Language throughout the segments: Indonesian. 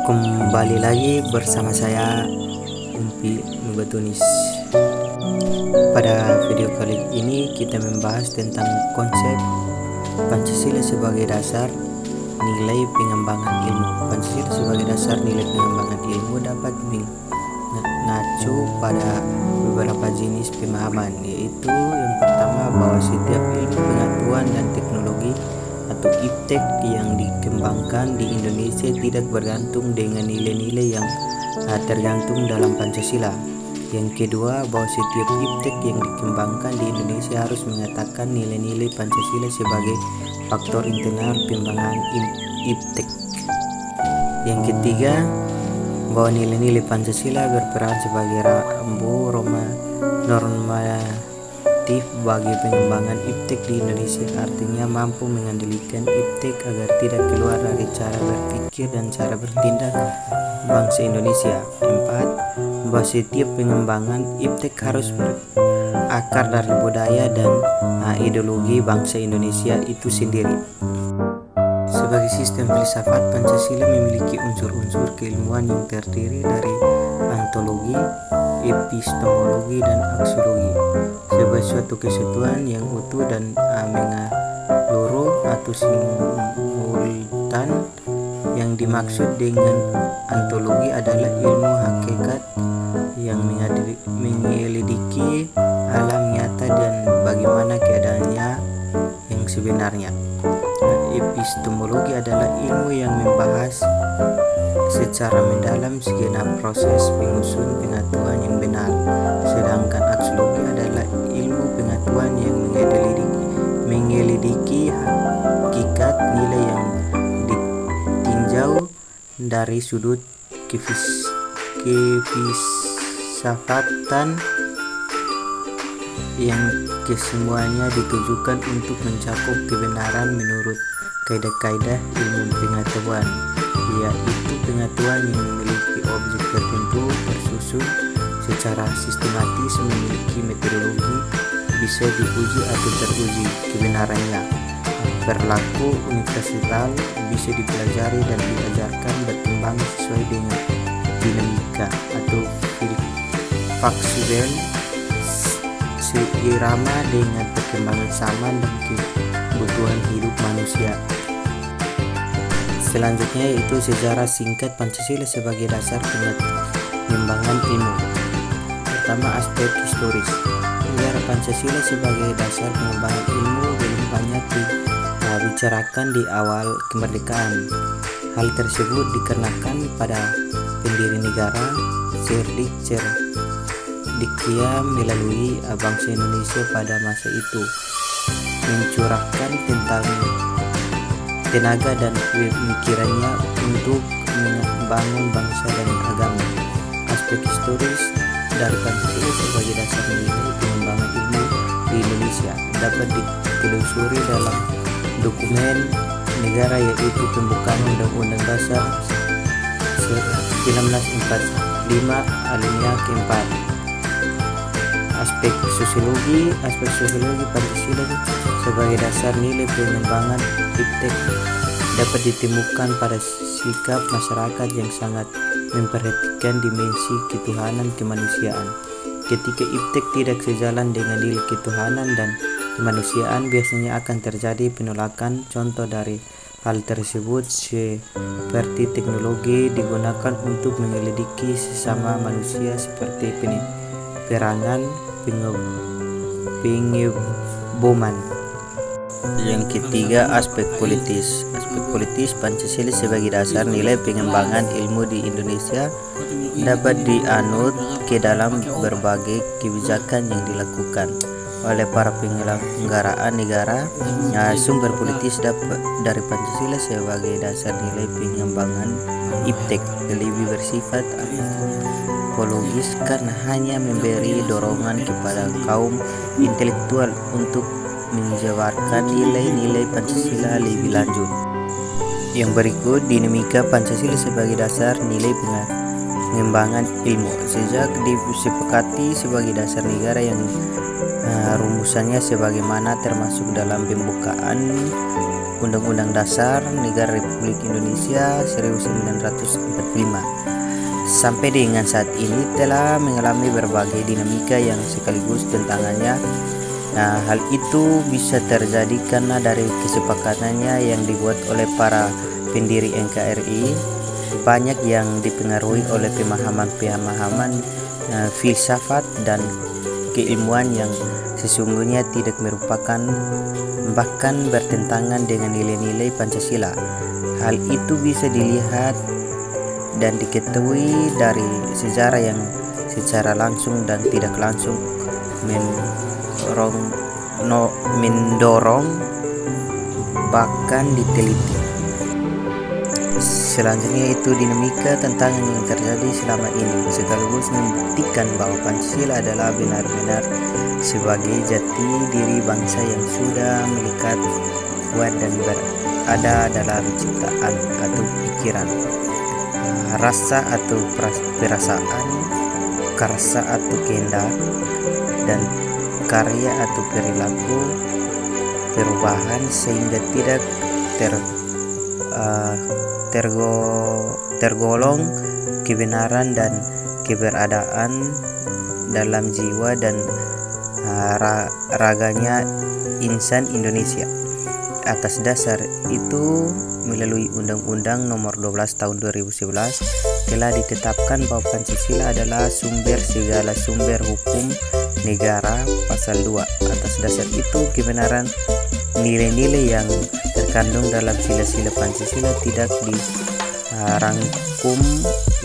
Kembali lagi bersama saya Umpi Nubatunis. Pada video kali ini kita membahas tentang konsep Pancasila sebagai dasar nilai pengembangan ilmu. Pancasila sebagai dasar nilai pengembangan ilmu dapat mengacu pada beberapa jenis pemahaman, yaitu yang pertama bahwa setiap ilmu pengetahuan dan teknologi atau iptek yang dikembangkan di Indonesia tidak bergantung dengan nilai-nilai yang tergantung dalam Pancasila. Yang kedua, bahwa setiap iptek yang dikembangkan di Indonesia harus mengatakan nilai-nilai Pancasila sebagai faktor internal pengembangan iptek. Yang ketiga, bahwa nilai-nilai Pancasila berperan sebagai rambu normatif bagi pengembangan iptek di Indonesia, artinya mampu mengendalikan iptek agar tidak keluar dari cara berpikir dan cara bertindak bangsa Indonesia. 4. Bahwa setiap pengembangan iptek harus berakar dari budaya dan ideologi bangsa Indonesia itu sendiri. Sebagai sistem filsafat, Pancasila memiliki unsur-unsur keilmuan yang terdiri dari ontologi, epistemologi, dan aksiologi sebagai suatu kesatuan yang utuh dan menyeluruh atau simultan. Yang dimaksud dengan ontologi adalah ilmu hakikat yang menyelidiki alam nyata dan bagaimana keadaannya yang sebenarnya. Epistemologi adalah ilmu yang membahas secara mendalam segenap proses penyusun pengetahuan yang benar, sedangkan aksiologi adalah ilmu pengetahuan yang menyelidiki hakikat nilai yang ditinjau dari sudut kefilsafatan yang kesemuanya ditujukan untuk mencakup kebenaran menurut kaidah-kaidah ilmu pengetahuan, yaitu pengetahuan yang memiliki objek tertentu, tersusun secara sistematis, memiliki metodologi, bisa diuji atau teruji kebenarannya, berlaku universal, bisa dipelajari dan diajarkan, berkembang sesuai dengan dinamika atau faksual, seirama dengan perkembangan zaman dan kebutuhan hidup manusia. Selanjutnya yaitu sejarah singkat Pancasila sebagai dasar pengembangan ilmu. Pertama, aspek historis. Sejarah Pancasila sebagai dasar pengembangan ilmu belum banyak dibicarakan di awal kemerdekaan. Hal tersebut dikarenakan pada pendiri negara Dikia melalui bangsa Indonesia pada masa itu mencurahkan tentang tenaga dan pemikirannya untuk membangun bangsa dan agama. Aspek historis dari Pancasila sebagai dasar nilai pengembangan ilmu di Indonesia dapat ditelusuri dalam dokumen negara, yaitu pembukaan Undang-Undang Dasar 1945 alinea keempat. Aspek sosiologi Pancasila sebagai dasar nilai pengembangan iptek dapat ditemukan pada sikap masyarakat yang sangat memperhatikan dimensi ketuhanan kemanusiaan. Ketika iptek tidak sejalan dengan nilai ketuhanan dan kemanusiaan, biasanya akan terjadi penolakan. Contoh dari hal tersebut seperti teknologi digunakan untuk menyelidiki sesama manusia seperti perangan, pengeboman. Yang ketiga, aspek politis. Pancasila sebagai dasar nilai pengembangan ilmu di Indonesia dapat dianut ke dalam berbagai kebijakan yang dilakukan oleh para penyelenggaraan negara. Sumber politis dari Pancasila sebagai dasar nilai pengembangan iptek lebih bersifat apologis karena hanya memberi dorongan kepada kaum intelektual untuk menjabarkan nilai-nilai Pancasila lebih lanjut. Yang berikut dinamika Pancasila sebagai dasar nilai pengembangan ilmu. Sejak disepakati sebagai dasar negara yang rumusannya sebagaimana termasuk dalam pembukaan Undang-Undang Dasar Negara Republik Indonesia 1945. Sampai dengan saat ini telah mengalami berbagai dinamika yang sekaligus tantangannya. Hal itu bisa terjadi karena dari kesepakatannya yang dibuat oleh para pendiri NKRI banyak yang dipengaruhi oleh pemahaman-pemahaman filsafat dan keilmuan yang sesungguhnya tidak merupakan bahkan bertentangan dengan nilai-nilai Pancasila. Hal itu bisa dilihat dan diketahui dari sejarah yang secara langsung dan tidak langsung mendorong bahkan diteliti. Selanjutnya itu dinamika tantangan yang terjadi selama ini sekaligus membuktikan bahwa Pancasila adalah benar-benar sebagai jati diri bangsa yang sudah melekat kuat dan berada dalam ciptaan atau pikiran, rasa atau perasaan, karsa atau kehendak, dan karya atau perilaku perubahan sehingga tidak tergolong kebenaran dan keberadaan dalam jiwa dan raganya insan Indonesia. Atas dasar itu, melalui Undang-Undang Nomor 12 Tahun 2011 telah ditetapkan bahwa Pancasila adalah sumber segala sumber hukum negara. Pasal 2. Atas dasar itu, kebenaran nilai-nilai yang terkandung dalam sila-sila Pancasila tidak dirangkum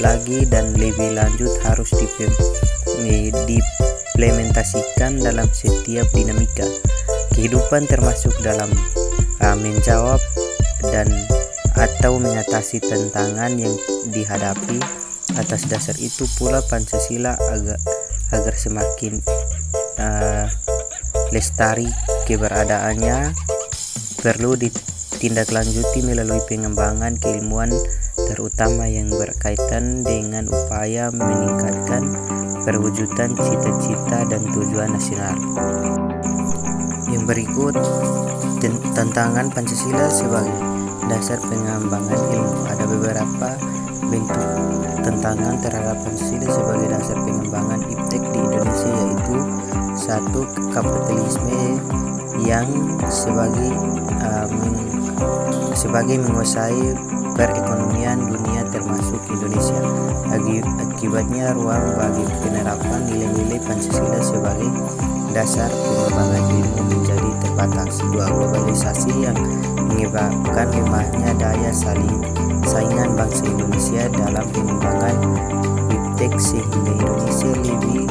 lagi dan lebih lanjut harus diimplementasikan dalam setiap dinamika kehidupan, termasuk dalam menjawab dan atau mengatasi tantangan yang dihadapi. Atas dasar itu pula Pancasila agar semakin lestari keberadaannya perlu ditindaklanjuti melalui pengembangan keilmuan, terutama yang berkaitan dengan upaya meningkatkan perwujudan cita-cita dan tujuan nasional. Yang berikut tantangan Pancasila sebagai dasar pengembangan ilmu. Ada beberapa bentuk tantangan terhadap Pancasila sebagai dasar pengembangan iptek di Indonesia, yaitu 1. Kapitalisme yang sebagai menguasai perekonomian dunia termasuk Indonesia. Akibatnya ruang bagi penerapan nilai-nilai Pancasila sebagai dasar pengembangan ilmu menjadi terbatas. 2. Globalisasi yang menyebabkan lemahnya daya saingan bangsa Indonesia dalam pengembangan iptek sehingga Indonesia lebih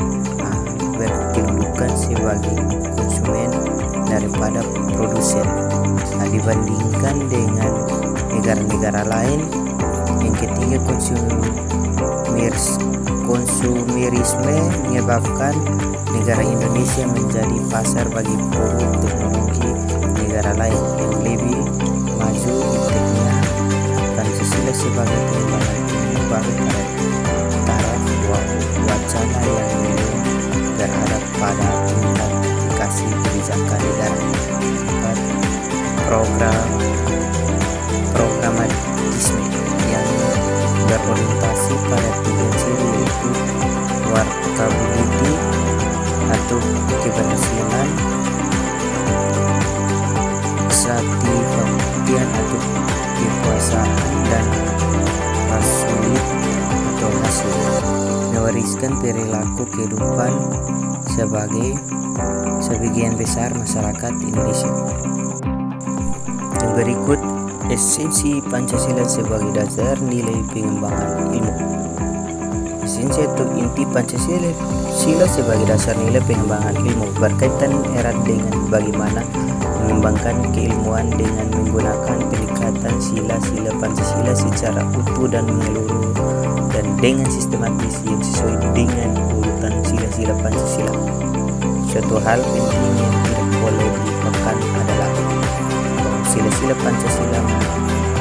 berkedudukan sebagai konsumen daripada produsen dibandingkan dengan negara-negara lain. Yang ketiga, konsumerisme menyebabkan negara Indonesia menjadi pasar bagi produk teknologi negara lain yang lebih maju ipteknya. Pancasila sebagai pengembangan ilmu baru taraf wacana yang belum berada pada tingkat aplikasi kebijakan negara. 4. Programatisme yang berorientasi pada 3 ciri, yaitu workability atau keberhasilan, satisfaction atau kekuasaan, dan rasulit atau hasil, mewariskan perilaku kehidupan sebagai sebagian besar masyarakat Indonesia. Yang berikut esensi Pancasila sebagai dasar nilai pengembangan ilmu. Esensi atau inti Pancasila sebagai dasar nilai pengembangan ilmu berkaitan erat dengan bagaimana mengembangkan keilmuan dengan menggunakan pendekatan sila-sila Pancasila secara utuh dan menyeluruh dan dengan sistematis yang sesuai dengan urutan sila-sila Pancasila. Suatu hal penting yang tidak boleh dilupakan adalah sila-sila Pancasila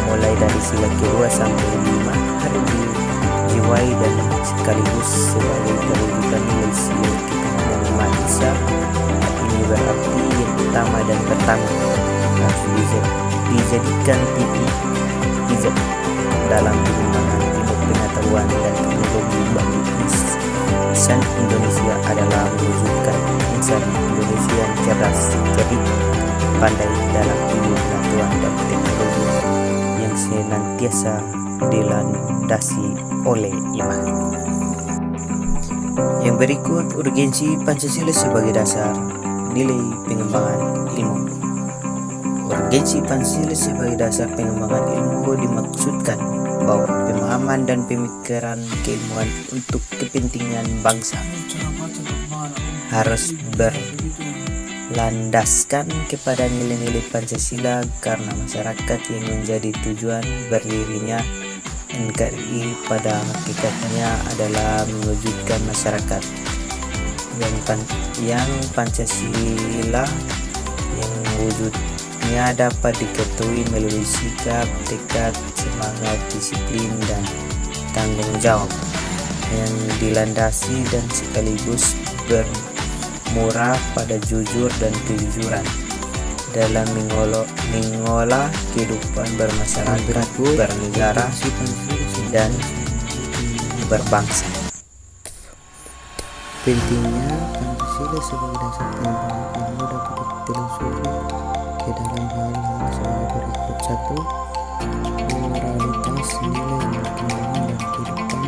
mulai dari sila kedua sampai 5 harus dijiwai dan sekaligus sebagai perwujudan nilai sila kita menerima Isa berarti yang utama dan pertama harus dijadikan titik pijak dalam pengembangan ilmu pengetahuan dan teknologi bagi insan Indonesia adalah mewujudkan insan Indonesia yang cerdas, cerdik, pandai dalam ilmu pengetahuan dan teknologi yang senantiasa dilandasi oleh iman. Yang berikut urgensi Pancasila sebagai dasar nilai pengembangan ilmu. Urgensi Pancasila sebagai dasar pengembangan ilmu dimaksudkan bahwa pemahaman dan pemikiran keilmuan untuk kepentingan bangsa harus berlandaskan kepada nilai-nilai Pancasila karena masyarakat yang menjadi tujuan berdirinya NKRI pada hakikatnya adalah mewujudkan masyarakat yang Pancasila yang wujudnya dapat diketahui melalui sikap, tekad, semangat, disiplin, dan tanggung jawab yang dilandasi dan sekaligus bermuara pada jujur dan kejujuran dalam mengolah kehidupan bermasyarakat, bernegara, dan berbangsa. Pentingnya Pancasila sebagai dasar pengembangan ilmu dapat ditelusuri ke dalam hal-hal sebagai berikut. 1. Moralitas nilai ilmu pengetahuan dan kehidupan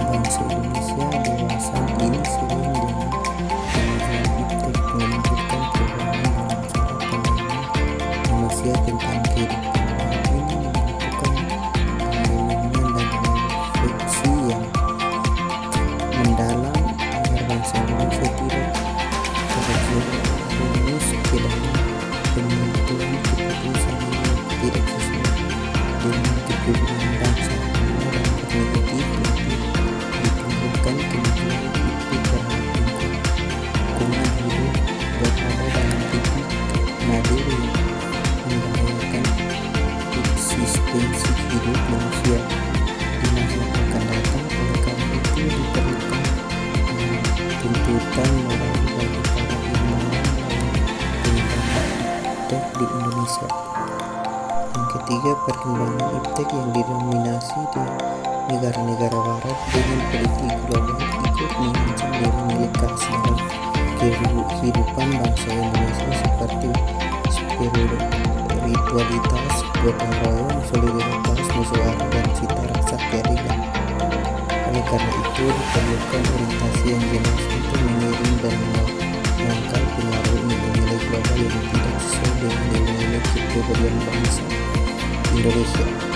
bangsa Indonesia dewasa ini sering dengan kemajuan iptek menunjukkan perubahan dalam cara pandang manusia tentang kehidupan. Ini membutuhkan pengenalan dan refleksi yang mendalam agar bangsa Indonesia tidak terjerumus ke dalam penentuan keputusan yang tidak sesuai dengan kepentingan bangsa. Dampak negatif yang ditimbulkan kemajuan itu terhadap lingkungan hidup berada dalam titik nadir yang membahayakan eksistensi hidup manusia di masa akan datang. Oleh karena itu diperlukan tuntutan moral bagi para ilmuwan dalam pengembangan iptek di Indonesia. Yang ketiga, perkembangan iptek yang didominasi di negara-negara barat dengan politik global ikut mengancam nilai-nilai keasilan kehidupan bangsa Indonesia seperti spiritualitas, gotong royong, solidaritas, musyawarah, dan cita rasa keadilan. Oleh karena itu diperlukan orientasi yang jelas untuk mengiring dan menangkal pengaruh nilai-nilai global yang tidak sesuai dengan nilai-nilai kepribadian bangsa Indonesia.